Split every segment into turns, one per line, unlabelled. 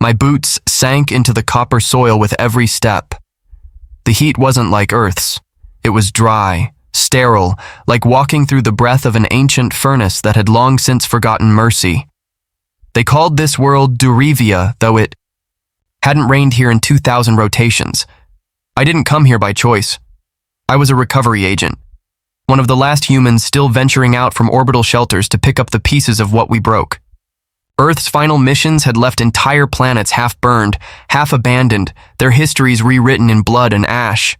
My boots sank into the copper soil with every step. The heat wasn't like Earth's. It was dry, sterile, like walking through the breath of an ancient furnace that had long since forgotten mercy. They called this world Durivia, though it hadn't rained here in 2,000 rotations. I didn't come here by choice. I was a recovery agent, one of the last humans still venturing out from orbital shelters to pick up the pieces of what we broke. Earth's final missions had left entire planets half-burned, half-abandoned, their histories rewritten in blood and ash.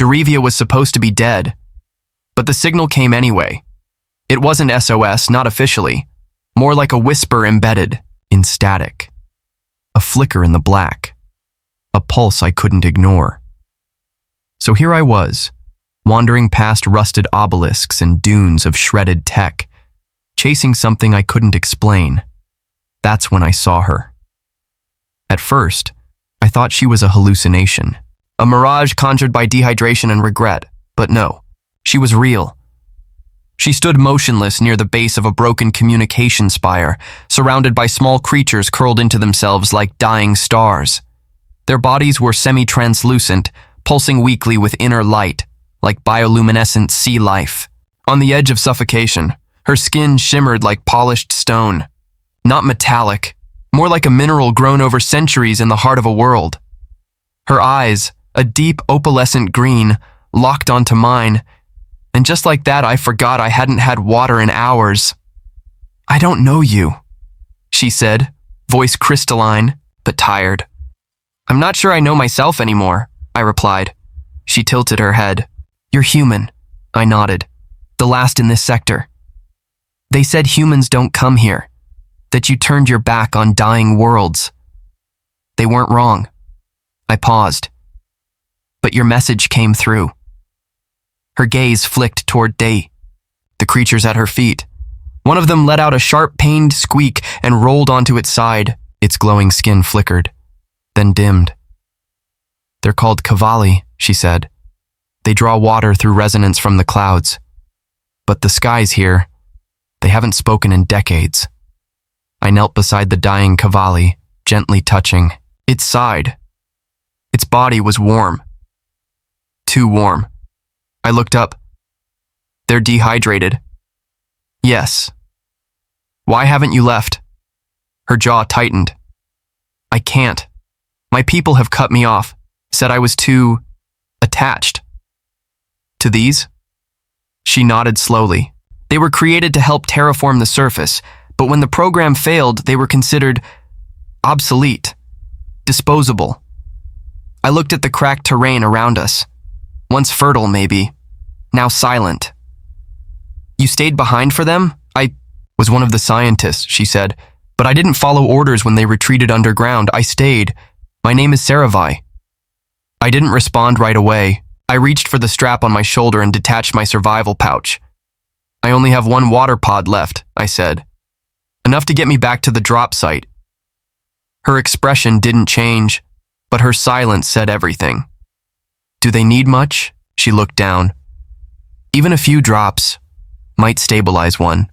Durivia was supposed to be dead, but the signal came anyway. It wasn't SOS, not officially, more like a whisper embedded in static. A flicker in the black, a pulse I couldn't ignore. So here I was, wandering past rusted obelisks and dunes of shredded tech, chasing something I couldn't explain. That's when I saw her. At first, I thought she was a hallucination, a mirage conjured by dehydration and regret, but no, she was real. She stood motionless near the base of a broken communication spire, surrounded by small creatures curled into themselves like dying stars. Their bodies were semi-translucent, pulsing weakly with inner light, like bioluminescent sea life. On the edge of suffocation, her skin shimmered like polished stone. Not metallic, more like a mineral grown over centuries in the heart of a world. Her eyes, a deep opalescent green, locked onto mine, and just like that I forgot I hadn't had water in hours. "I don't know you," she said, voice crystalline, but tired. "I'm not sure I know myself anymore," I replied. She tilted her head. "You're human," I nodded. "The last in this sector. They said humans don't come here, that you turned your back on dying worlds. They weren't wrong." I paused. "But your message came through." Her gaze flicked toward the creatures at her feet. One of them let out a sharp, pained squeak and rolled onto its side. Its glowing skin flickered, then dimmed. "They're called cavalli," she said. "They draw water through resonance from the clouds. But the skies here, they haven't spoken in decades." I knelt beside the dying cavalli, gently touching. It sighed. Its body was warm. Too warm. I looked up. "They're dehydrated." "Yes." "Why haven't you left?" Her jaw tightened. "I can't. My people have cut me off, said I was too attached." "To these?" She nodded slowly. "They were created to help terraform the surface, but when the program failed, they were considered obsolete, disposable." I looked at the cracked terrain around us. Once fertile, maybe. Now silent. "You stayed behind for them?" "I was one of the scientists," she said, "but I didn't follow orders when they retreated underground. I stayed. My name is Sci-Fi." I didn't respond right away. I reached for the strap on my shoulder and detached my survival pouch. "I only have one water pod left," I said. "Enough to get me back to the drop site." Her expression didn't change, but her silence said everything. "Do they need much?" She looked down. "Even a few drops might stabilize one."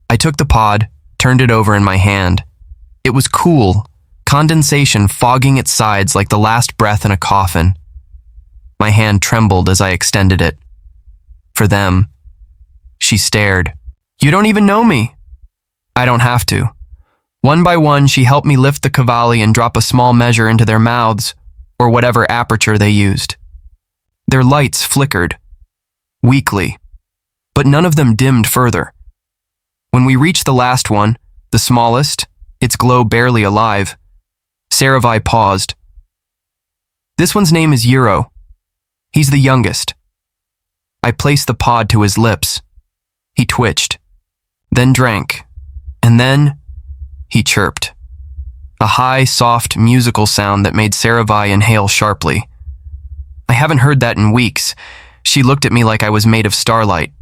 I took the pod, turned it over in my hand. It was cool, condensation fogging its sides like the last breath in a coffin. My hand trembled as I extended it. "For them." She stared. "You don't even know me." "I don't have to." One by one, she helped me lift the cavalli and drop a small measure into their mouths, or whatever aperture they used. Their lights flickered, weakly, but none of them dimmed further. When we reached the last one, the smallest, its glow barely alive, Sci-Fi paused. "This one's name is Euro. He's the youngest." I placed the pod to his lips. He twitched, then drank, and then he chirped. A high, soft, musical sound that made Sci-Fi inhale sharply. I haven't heard that in weeks. She looked at me like I was made of starlight.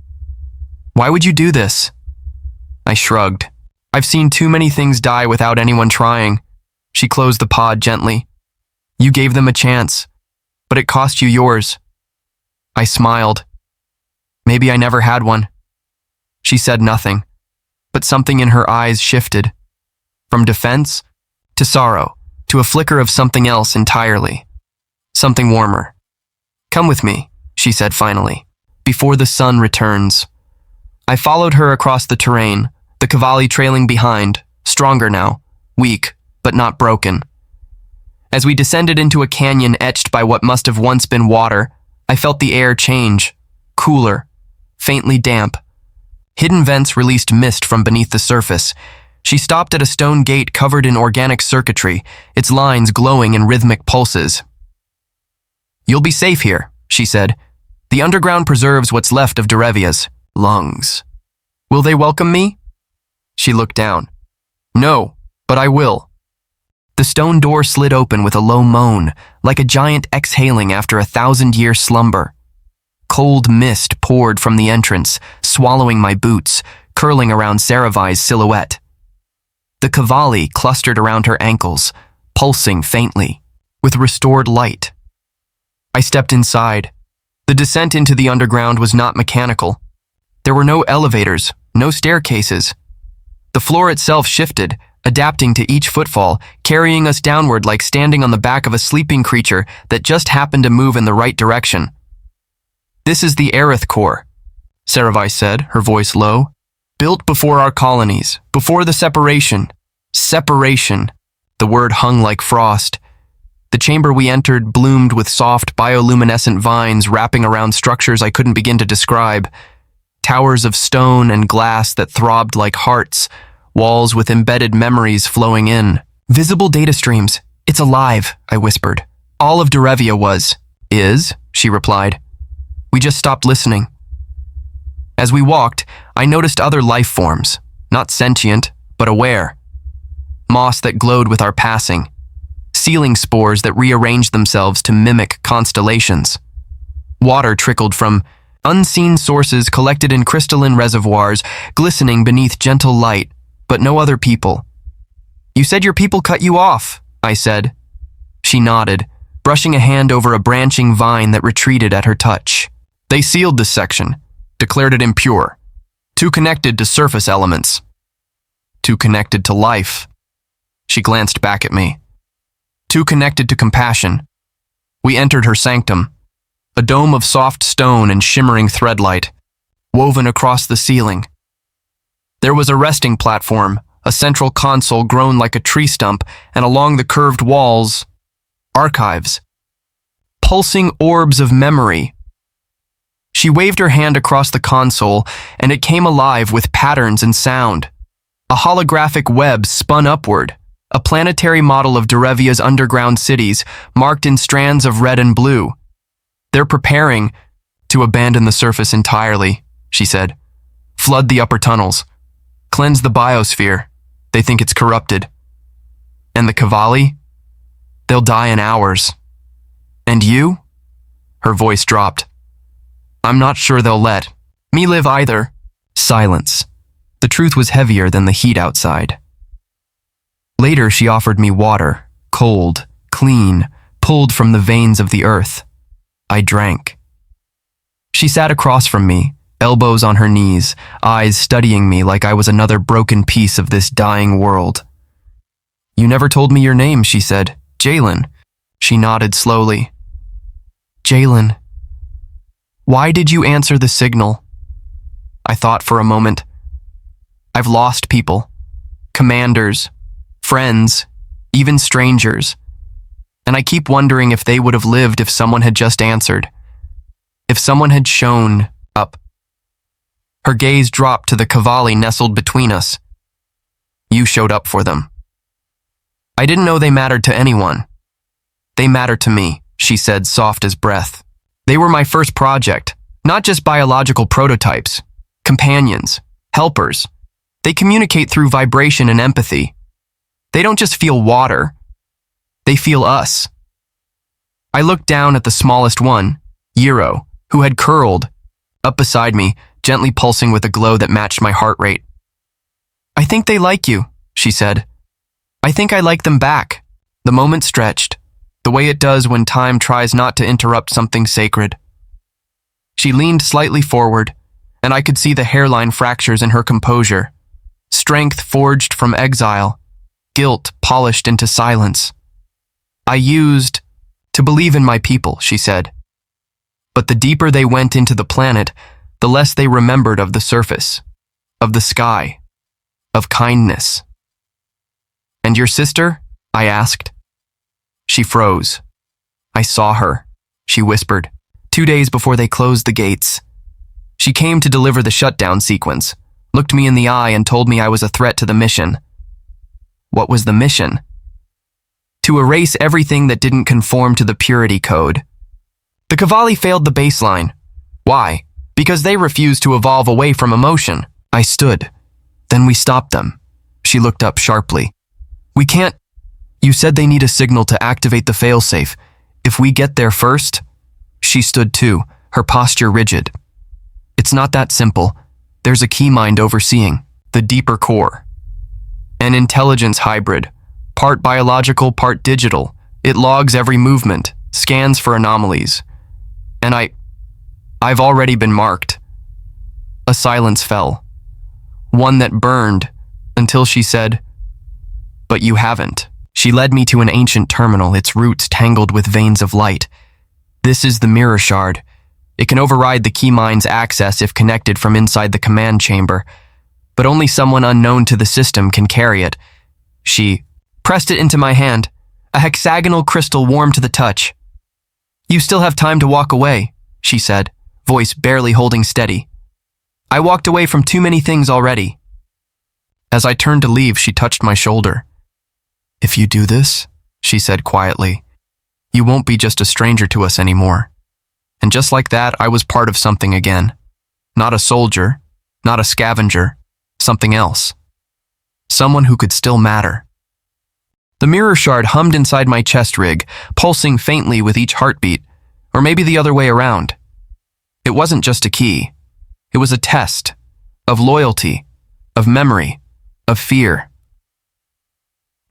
"Why would you do this?" I shrugged. "I've seen too many things die without anyone trying." She closed the pod gently. "You gave them a chance, but it cost you yours." I smiled. "Maybe I never had one." She said nothing, but something in her eyes shifted, from defense to sorrow, to a flicker of something else entirely. Something warmer. "Come with me," she said finally, "before the sun returns." I followed her across the terrain, the cavalli trailing behind, stronger now, weak, but not broken. As we descended into a canyon etched by what must have once been water, I felt the air change, cooler, faintly damp. Hidden vents released mist from beneath the surface. She stopped at a stone gate covered in organic circuitry, its lines glowing in rhythmic pulses. "You'll be safe here," she said. "The underground preserves what's left of Derevia's lungs." "Will they welcome me?" She looked down. "No, but I will." The stone door slid open with a low moan, like a giant exhaling after a 1,000-year slumber. Cold mist poured from the entrance, swallowing my boots, curling around Saravai's silhouette. The cavalli clustered around her ankles, pulsing faintly, with restored light. I stepped inside. The descent into the underground was not mechanical. There were no elevators, no staircases. The floor itself shifted, adapting to each footfall, carrying us downward like standing on the back of a sleeping creature that just happened to move in the right direction. "This is the Aerith Core," Saravai said, her voice low. "Built before our colonies, before the separation." Separation. The word hung like frost. The chamber we entered bloomed with soft bioluminescent vines wrapping around structures I couldn't begin to describe. Towers of stone and glass that throbbed like hearts, walls with embedded memories flowing in. "Visible data streams. It's alive," I whispered. "All of Derevia was." "Is," she replied. "We just stopped listening." As we walked, I noticed other life forms, not sentient, but aware. Moss that glowed with our passing. Ceiling spores that rearranged themselves to mimic constellations. Water trickled from unseen sources collected in crystalline reservoirs, glistening beneath gentle light, but no other people. "You said your people cut you off," I said. She nodded, brushing a hand over a branching vine that retreated at her touch. "They sealed this section, declared it impure, too connected to surface elements, too connected to life." She glanced back at me. "Too connected to compassion." We entered her sanctum, a dome of soft stone and shimmering threadlight, woven across the ceiling. There was a resting platform, a central console grown like a tree stump, and along the curved walls, archives. Pulsing orbs of memory. She waved her hand across the console, and it came alive with patterns and sound. A holographic web spun upward, a planetary model of Derevia's underground cities, marked in strands of red and blue. "They're preparing to abandon the surface entirely," she said. "Flood the upper tunnels. Cleanse the biosphere. They think it's corrupted. And the cavalli? They'll die in hours. And you?" Her voice dropped. "I'm not sure they'll let me live either." Silence. The truth was heavier than the heat outside. Later, she offered me water, cold, clean, pulled from the veins of the earth. I drank. She sat across from me, elbows on her knees, eyes studying me like I was another broken piece of this dying world. "You never told me your name," she said. "Jalen." She nodded slowly. "Jalen. Why did you answer the signal?" I thought for a moment. I've lost people. Commanders. Friends. Even strangers. And I keep wondering if they would have lived if someone had just answered. If someone had shown up. Her gaze dropped to the cavalli nestled between us. "You showed up for them." "I didn't know they mattered to anyone." "They matter to me," she said, soft as breath. "They were my first project, not just biological prototypes. Companions. Helpers. They communicate through vibration and empathy. They don't just feel water. They feel us." I looked down at the smallest one, Yiro, who had curled, up beside me, gently pulsing with a glow that matched my heart rate. "I think they like you," she said. "I think I like them back." The moment stretched, the way it does when time tries not to interrupt something sacred. She leaned slightly forward, and I could see the hairline fractures in her composure. Strength forged from exile. guilt polished into silence. I used to believe in my people, she said. But the deeper they went into the planet, the less they remembered of the surface, of the sky, of kindness. And your sister? I asked. She froze. I saw her, she whispered, 2 days before they closed the gates. She came to deliver the shutdown sequence, looked me in the eye and told me I was a threat to the mission. What was the mission? To erase everything that didn't conform to the purity code. The Cavalli failed the baseline. Why? Because they refused to evolve away from emotion. I stood. Then we stopped them. She looked up sharply. We can't. You said they need a signal to activate the failsafe. If we get there first? She stood too, her posture rigid. It's not that simple. There's a key mind overseeing, the deeper core. An intelligence hybrid, part biological, part digital. It logs every movement, scans for anomalies. And I've already been marked. A silence fell. One that burned, until she said, But you haven't. She led me to an ancient terminal, its roots tangled with veins of light. This is the mirror shard. It can override the key mind's access if connected from inside the command chamber, but only someone unknown to the system can carry it. She pressed it into my hand, a hexagonal crystal warm to the touch. You still have time to walk away, she said, voice barely holding steady. I walked away from too many things already. As I turned to leave, she touched my shoulder. If you do this, she said quietly, you won't be just a stranger to us anymore. And just like that, I was part of something again. Not a soldier, not a scavenger, something else. Someone who could still matter. The mirror shard hummed inside my chest rig, pulsing faintly with each heartbeat, or maybe the other way around. It wasn't just a key. It was a test of loyalty, of memory, of fear.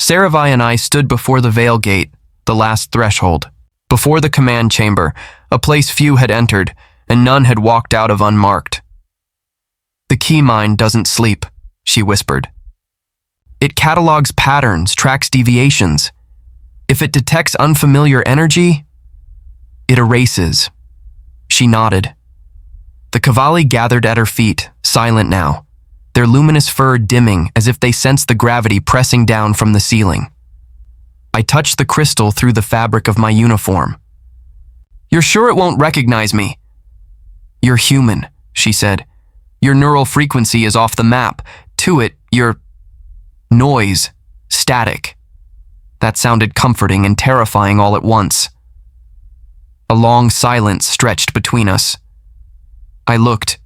Sci-Fi and I stood before the veil gate, the last threshold, before the command chamber, a place few had entered, and none had walked out of unmarked. The key mind doesn't sleep, she whispered. It catalogs patterns, tracks deviations. If it detects unfamiliar energy, it erases. She nodded. The Cavalli gathered at her feet, silent now, their luminous fur dimming as if they sensed the gravity pressing down from the ceiling. I touched the crystal through the fabric of my uniform. You're sure it won't recognize me? You're human, she said. Your neural frequency is off the map. To it, you're noise, static. That sounded comforting and terrifying all at once. A long silence stretched between us. I looked.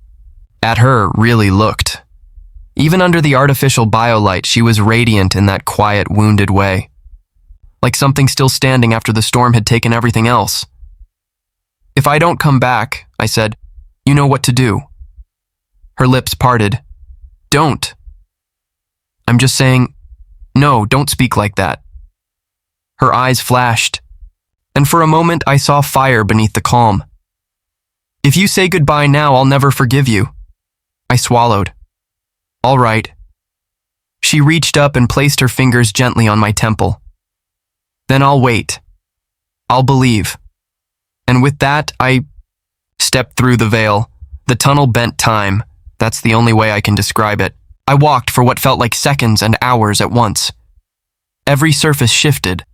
At her, really looked. Even under the artificial biolight, she was radiant in that quiet, wounded way. Like something still standing after the storm had taken everything else. If I don't come back, I said, you know what to do. Her lips parted. Don't. I'm just saying, no, don't speak like that. Her eyes flashed, and for a moment I saw fire beneath the calm. If you say goodbye now, I'll never forgive you. I swallowed. All right. She reached up and placed her fingers gently on my temple. Then I'll wait. I'll believe. And with that, I stepped through the veil. The tunnel bent time. That's the only way I can describe it. I walked for what felt like seconds and hours at once. Every surface shifted,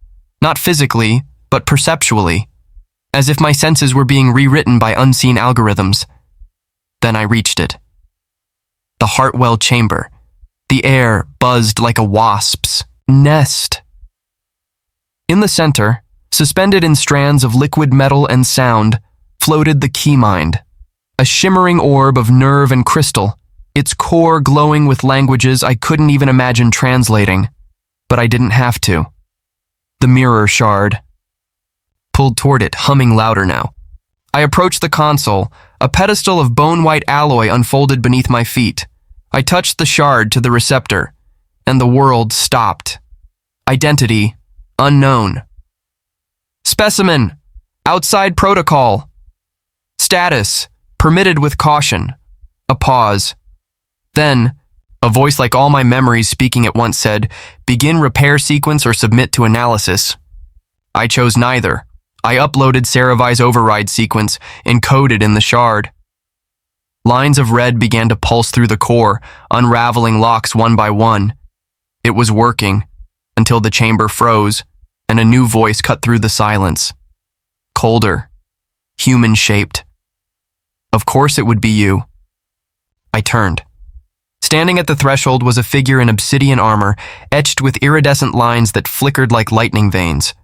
not physically, but perceptually, as if my senses were being rewritten by unseen algorithms. Then I reached it. The Hartwell chamber. The air buzzed like a wasp's nest. In the center, suspended in strands of liquid metal and sound, floated the key mind, a shimmering orb of nerve and crystal, its core glowing with languages I couldn't even imagine translating, but I didn't have to. The mirror shard. Pulled toward it, humming louder now. I approached the console, a pedestal of bone-white alloy unfolded beneath my feet. I touched the shard to the receptor, and the world stopped. Identity, unknown. Specimen, outside protocol. Status, permitted with caution. A pause. Then, A voice like all my memories speaking at once said, "Begin repair sequence or submit to analysis." I chose neither. I uploaded Sci-Fi's override sequence, encoded in the shard. Lines of red began to pulse through the core, unraveling locks one by one. It was working, until the chamber froze, and a new voice cut through the silence. Colder, human-shaped. Of course it would be you. I turned. Standing at the threshold was a figure in obsidian armor, etched with iridescent lines that flickered like lightning veins.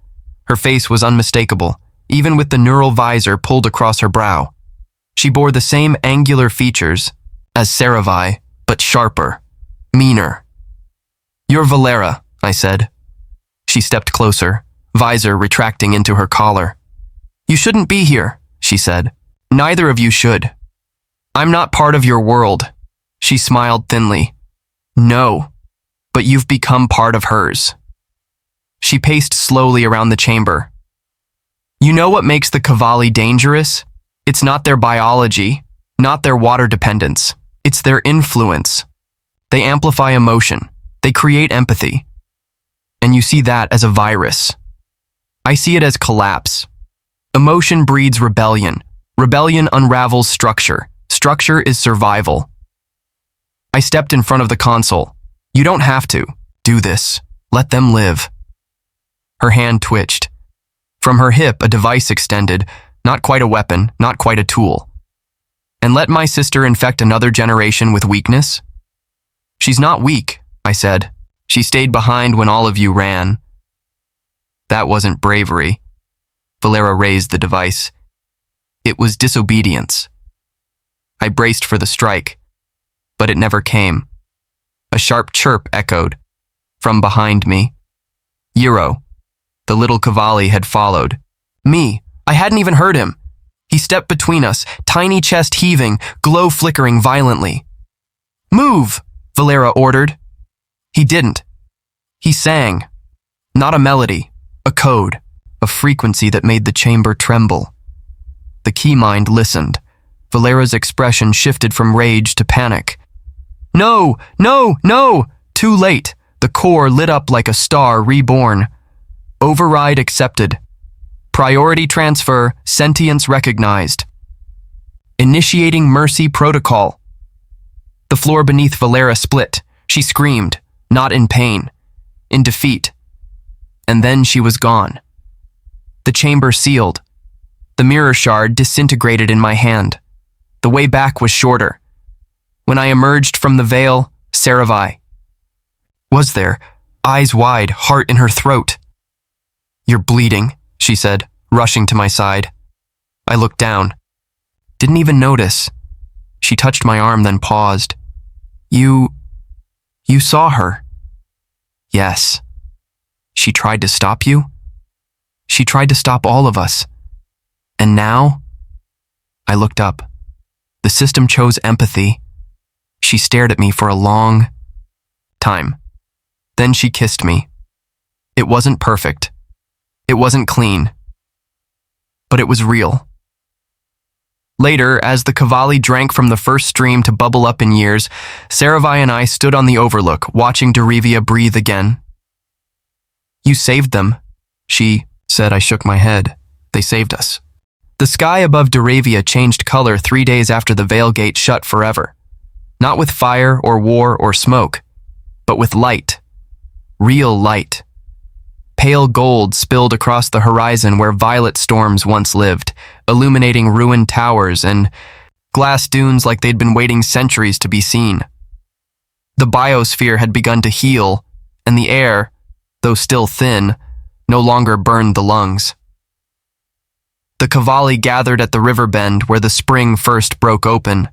Her face was unmistakable, even with the neural visor pulled across her brow. She bore the same angular features as Sci-Fi, but sharper, meaner. "You're Valera," I said. She stepped closer, visor retracting into her collar. "You shouldn't be here," she said. "Neither of you should. I'm not part of your world." She smiled thinly. "No, but you've become part of hers." She paced slowly around the chamber. "You know what makes the Cavalli dangerous? It's not their biology, not their water dependence. It's their influence. They amplify emotion. They create empathy. And you see that as a virus. I see it as collapse. Emotion breeds rebellion. Rebellion unravels structure. Structure is survival." I stepped in front of the console. "You don't have to. Do this. Let them live." Her hand twitched. From her hip, a device extended, not quite a weapon, not quite a tool. "And let my sister infect another generation with weakness?" "She's not weak," I said. "She stayed behind when all of you ran." That wasn't bravery. Valera raised the device. It was disobedience. I braced for the strike, but it never came. A sharp chirp echoed. From behind me. Euro, the little Cavalli, had followed. Me, I hadn't even heard him. He stepped between us, tiny chest heaving, glow flickering violently. "Move!" Valera ordered. He didn't. He sang. Not a melody, a code, a frequency that made the chamber tremble. The key mind listened. Valera's expression shifted from rage to panic. "No! No! No!" Too late. The core lit up like a star reborn. Override accepted. Priority transfer, sentience recognized. Initiating mercy protocol. The floor beneath Valera split. She screamed, not in pain, in defeat. And then she was gone. The chamber sealed. The mirror shard disintegrated in my hand. The way back was shorter. When I emerged from the veil, Sci-Fi was there, eyes wide, heart in her throat. "You're bleeding," she said, rushing to my side. I looked down. Didn't even notice. She touched my arm, then paused. You saw her." "Yes." "She tried to stop you?" "She tried to stop all of us. And now?" I looked up. The system chose empathy. She stared at me for a long time. Then she kissed me. It wasn't perfect. It wasn't clean. But it was real. Later, as the Cavalli drank from the first stream to bubble up in years, Sci-Fi and I stood on the overlook, watching Derivia breathe again. "You saved them," she said. I shook my head. "They saved us." The sky above Derivia changed color 3 days after the Veil Gate shut forever. Not with fire or war or smoke, but with light. Real light. Pale gold spilled across the horizon where violet storms once lived, illuminating ruined towers and glass dunes like they'd been waiting centuries to be seen. The biosphere had begun to heal, and the air, though still thin, no longer burned the lungs. The Cavalli gathered at the river bend where the spring first broke open.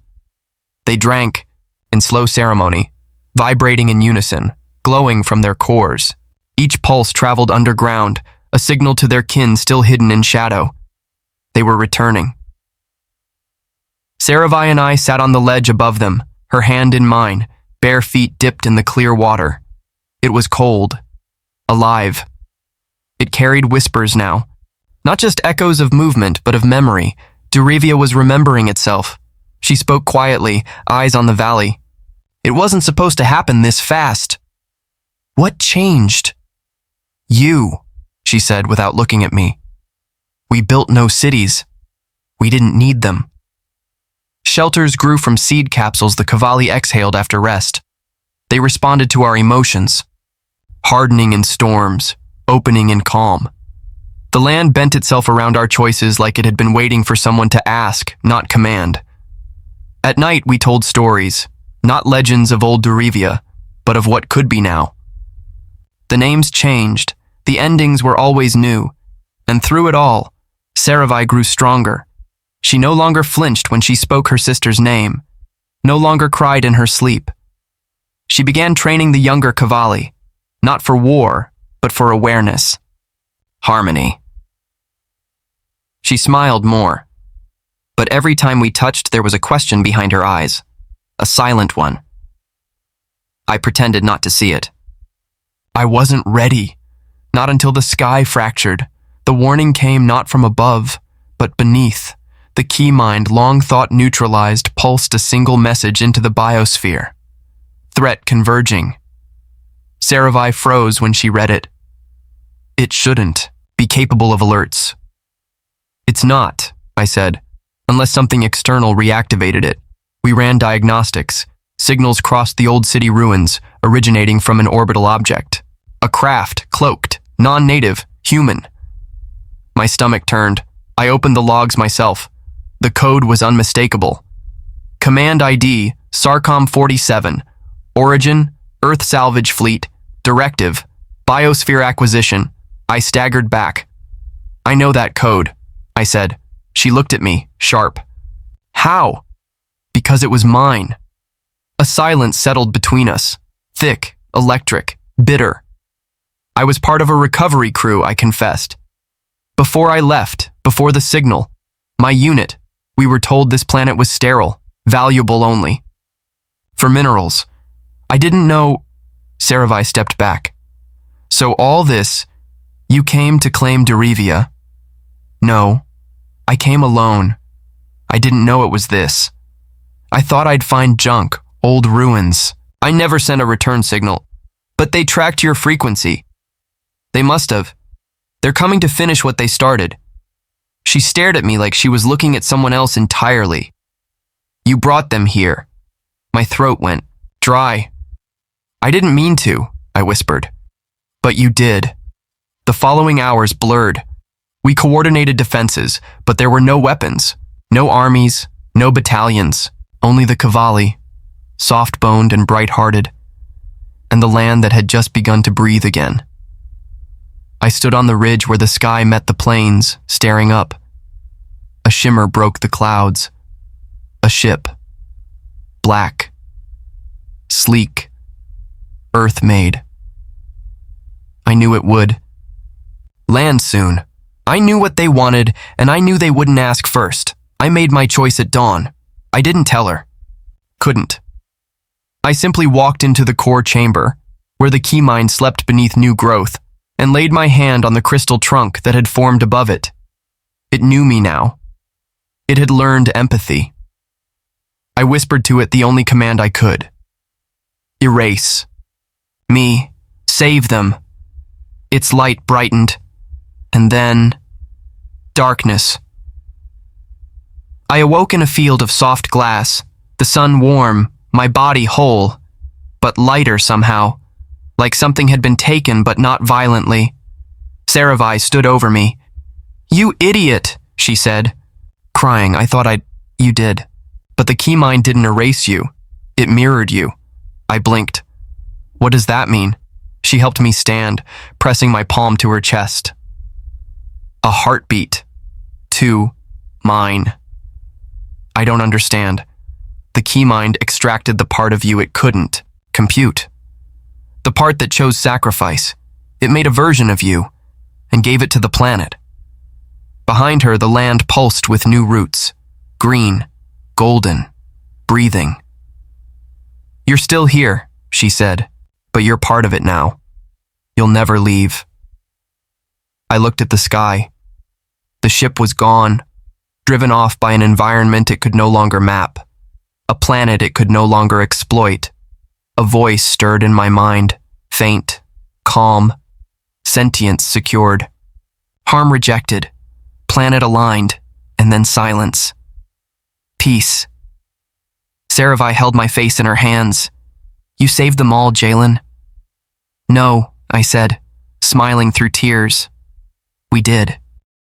They drank, in slow ceremony, vibrating in unison, glowing from their cores. Each pulse traveled underground, a signal to their kin still hidden in shadow. They were returning. Sci-Fi and I sat on the ledge above them, her hand in mine, bare feet dipped in the clear water. It was cold, alive. It carried whispers now, not just echoes of movement, but of memory. Derivia was remembering itself. She spoke quietly, eyes on the valley. It wasn't supposed to happen this fast. What changed? You, she said without looking at me. We built no cities. We didn't need them. Shelters grew from seed capsules the Cavalli exhaled after rest. They responded to our emotions, hardening in storms, opening in calm. The land bent itself around our choices like it had been waiting for someone to ask, not command. At night, we told stories, not legends of old Durivia, but of what could be now. The names changed, the endings were always new, and through it all, Sci-Fi grew stronger. She no longer flinched when she spoke her sister's name, no longer cried in her sleep. She began training the younger Cavalli, not for war, but for awareness. Harmony. She smiled more, but every time we touched there was a question behind her eyes, a silent one. I pretended not to see it. I wasn't ready, not until the sky fractured. The warning came not from above, but beneath. The key mind, long thought neutralized, pulsed a single message into the biosphere. Threat converging. Sci-Fi froze when she read it. It shouldn't be capable of alerts. It's not, I said, unless something external reactivated it. We ran diagnostics. Signals crossed the old city ruins, originating from an orbital object. A craft, cloaked, non-native, human. My stomach turned. I opened the logs myself. The code was unmistakable. Command ID, SARCOM 47. Origin, Earth Salvage Fleet. Directive, Biosphere Acquisition. I staggered back. I know that code, I said. She looked at me, sharp. How? Because it was mine. A silence settled between us. Thick, electric, bitter. I was part of a recovery crew, I confessed. Before I left, before the signal, my unit, we were told this planet was sterile, valuable only. For minerals. I didn't know. Sci-Fi stepped back. So all this, you came to claim Durivia? No, I came alone. I didn't know it was this. I thought I'd find junk, old ruins. I never sent a return signal, but they tracked your frequency. They must have. They're coming to finish what they started. She stared at me like she was looking at someone else entirely. You brought them here. My throat went dry. I didn't mean to, I whispered. But you did. The following hours blurred. We coordinated defenses, but there were no weapons, no armies, no battalions, only the Cavalli, soft-boned and bright-hearted, and the land that had just begun to breathe again. I stood on the ridge where the sky met the plains, staring up. A shimmer broke the clouds. A ship. Black. Sleek. Earth-made. I knew it would. Land soon. I knew what they wanted, and I knew they wouldn't ask first. I made my choice at dawn. I didn't tell her. Couldn't. I simply walked into the core chamber, where the key mind slept beneath new growth, and laid my hand on the crystal trunk that had formed above it. It knew me now. It had learned empathy. I whispered to it the only command I could. Erase. Me. Save them. Its light brightened. And then, darkness. I awoke in a field of soft glass, the sun warm, my body whole, but lighter somehow, like something had been taken but not violently. Sci-Fi stood over me. You idiot, she said. Crying, I thought you did. But the key mind didn't erase you. It mirrored you. I blinked. What does that mean? She helped me stand, pressing my palm to her chest. A heartbeat. 2. Mine. I don't understand. The key mind extracted the part of you it couldn't compute. The part that chose sacrifice. It made a version of you and gave it to the planet. Behind her, the land pulsed with new roots. Green, golden, breathing. You're still here, she said, but you're part of it now. You'll never leave. I looked at the sky. The ship was gone, driven off by an environment it could no longer map, a planet it could no longer exploit, A voice stirred in my mind, faint, calm, sentience secured. Harm rejected, planet aligned, and then silence. Peace. Sci-Fi held my face in her hands. You saved them all, Jalen. No, I said, smiling through tears. We did.